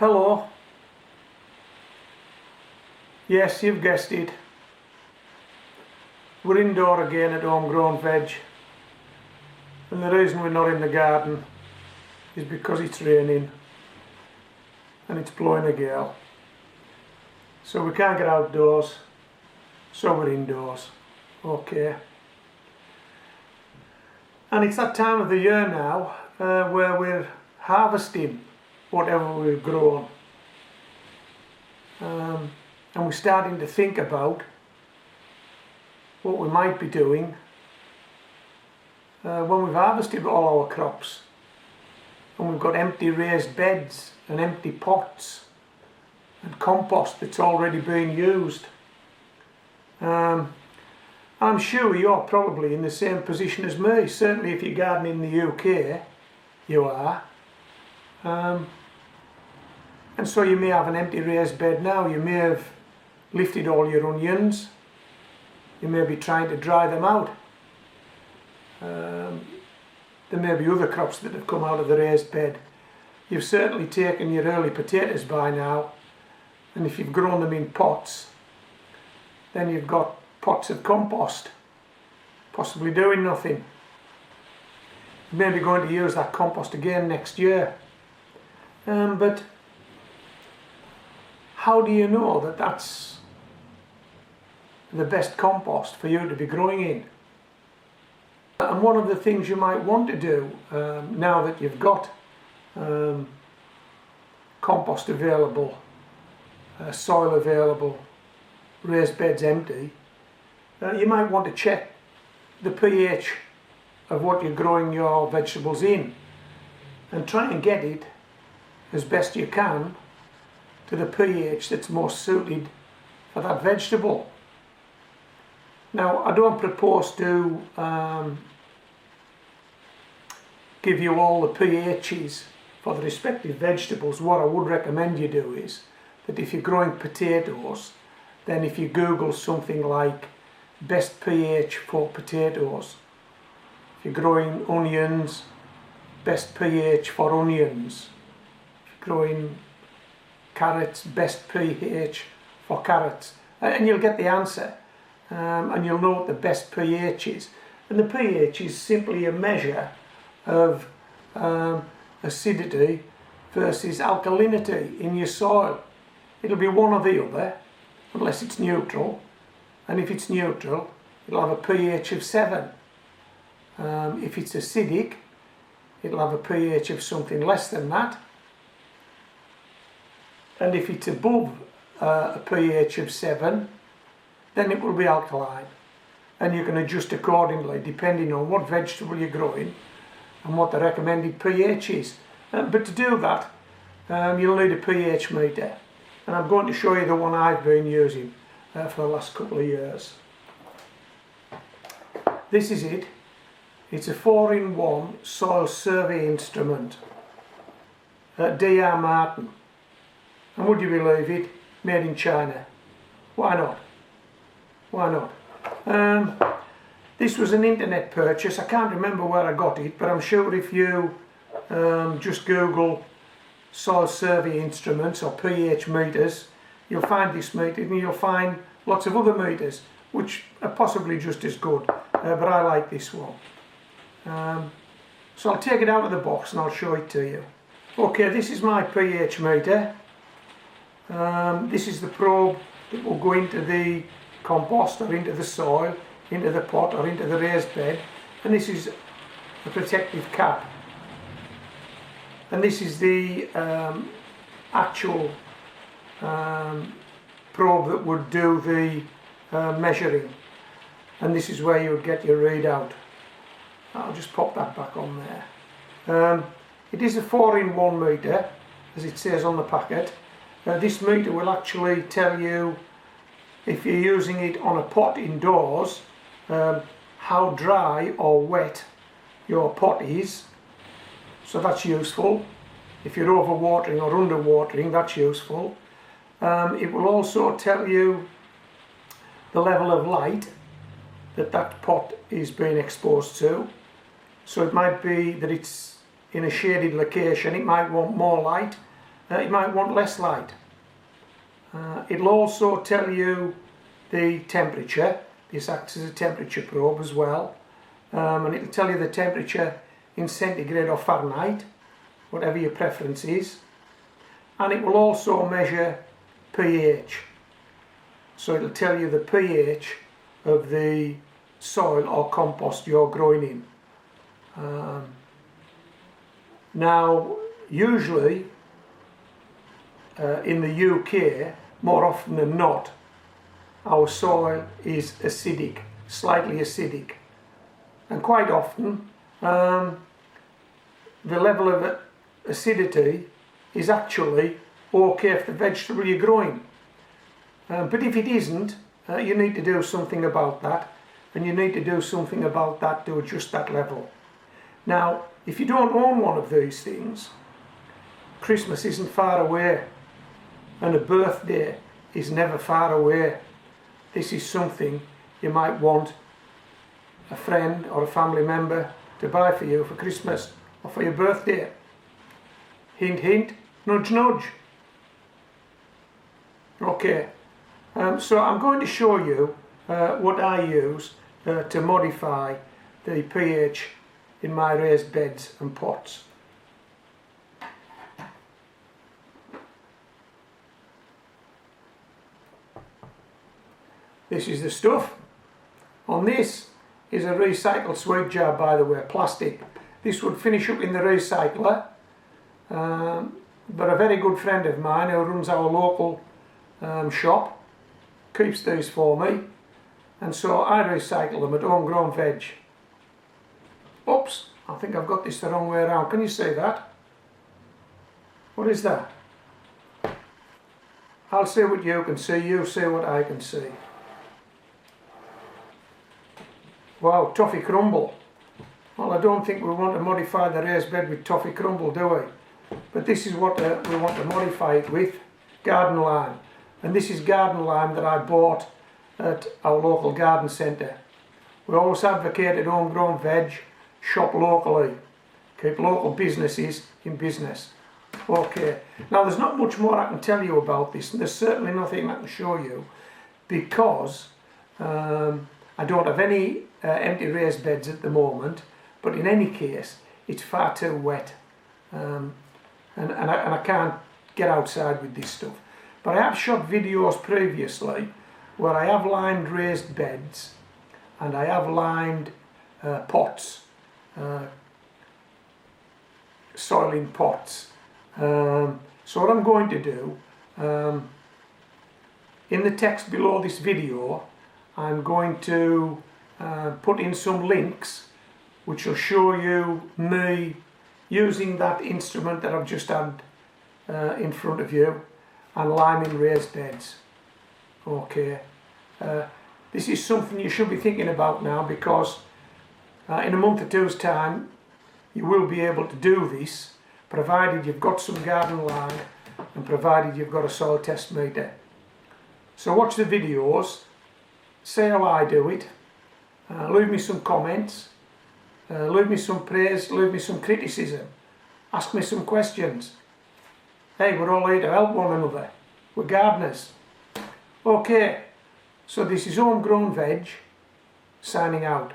Hello. Yes, you've guessed it. We're indoor again at Homegrown Veg, and the reason we're not in the garden is because it's raining and it's blowing a gale. So we can't get outdoors, so we're indoors. Okay. And it's that time of the year now where we're harvesting whatever we've grown. And we're starting to think about what we might be doing when we've harvested all our crops and we've got empty raised beds and empty pots and compost that's already been used. I'm sure you're probably in the same position as me. Certainly if you're gardening in the UK, you are. And so you may have an empty raised bed now. You may have lifted all your onions. You may be trying to dry them out. There may be other crops that have come out of the raised bed. You've certainly taken your early potatoes by now, and if you've grown them in pots, then you've got pots of compost, possibly doing nothing. You may be going to use that compost again next year. But how do you know that that's the best compost for you to be growing in? And one of the things you might want to do now that you've got compost available, soil available, raised beds empty, you might want to check the pH of what you're growing your vegetables in and try and get it as best you can to the pH that's most suited for that vegetable. Now, I don't propose to give you all the pHs for the respective vegetables. What I would recommend you do is that if you're growing potatoes, then if you Google something like best pH for potatoes, if you're growing onions, best pH for onions, if you're growing carrots, best pH for carrots, and you'll get the answer. And you'll know what the best pH is. And the pH is simply a measure of acidity versus alkalinity in your soil. It'll be one or the other, unless it's neutral. And if it's neutral, it'll have a pH of 7. If it's acidic, it'll have a pH of something less than that. And if it's above a pH of 7, then it will be alkaline, and you can adjust accordingly depending on what vegetable you're growing and what the recommended pH is. But to do that, you'll need a pH meter, and I'm going to show you the one I've been using for the last couple of years. This is it. It's a 4-in-1 soil survey instrument at DR Martin, and would you believe it, made in China. Why not? Why not? This was an internet purchase. I can't remember where I got it, but I'm sure if you just Google soil survey instruments or pH meters, you'll find this meter, and you'll find lots of other meters which are possibly just as good, but I like this one. So I'll take it out of the box and I'll show it to you. Okay, this is my pH meter. This is the probe that will go into the compost or into the soil, into the pot or into the raised bed, and this is a protective cap, and this is the actual probe that would do the measuring, and this is where you would get your readout. I'll just pop that back on there. It is a 4-in-1 meter, as it says on the packet. This meter will actually tell you, if you're using it on a pot indoors, how dry or wet your pot is, so that's useful. If you're overwatering or underwatering, that's useful. It will also tell you the level of light that that pot is being exposed to. So it might be that it's in a shaded location, it might want more light, you might want less light. It'll also tell you the temperature. This acts as a temperature probe as well, and it'll tell you the temperature in centigrade or Fahrenheit, whatever your preference is, and it will also measure pH. So it'll tell you the pH of the soil or compost you're growing in. Now, usually in the UK, more often than not, our soil is acidic, slightly acidic, and quite often the level of acidity is actually okay for the vegetable you're growing. But if it isn't, you need to do something about that, and you need to do something about that to adjust that level. Now, if you don't own one of these things, Christmas isn't far away, and a birthday is never far away. This is something you might want a friend or a family member to buy for you for Christmas or for your birthday. Hint, hint, nudge, nudge. Okay, so I'm going to show you what I use to modify the pH in my raised beds and pots. This is the stuff. On this is a recycled sweet jar, by the way, plastic. This would finish up in the recycler, but a very good friend of mine who runs our local shop keeps these for me, and so I recycle them at homegrown veg. Oops, I think I've got this the wrong way around. Can you see that? What is that? I'll see what you can see, you see what I can see. Wow, toffee crumble. Well, I don't think we want to modify the raised bed with toffee crumble, do we? But this is what we want to modify it with, garden lime. And this is garden lime that I bought at our local garden centre. We always advocated homegrown veg, shop locally, keep local businesses in business. Okay, now there's not much more I can tell you about this, and there's certainly nothing I can show you, because I don't have any empty raised beds at the moment, but in any case it's far too wet, and I can't get outside with this stuff. But I have shot videos previously where I have limed raised beds and I have limed pots, soil in pots. So what I'm going to do, in the text below this video, I'm going to put in some links which will show you me using that instrument that I've just had in front of you and liming raised beds. Okay, this is something you should be thinking about now, because in a month or two's time you will be able to do this, provided you've got some garden lime and provided you've got a soil test meter. So watch the videos, see how I do it, leave me some comments, leave me some praise, leave me some criticism, ask me some questions. Hey, we're all here to help one another, we're gardeners. Okay, so this is Homegrown Veg, signing out.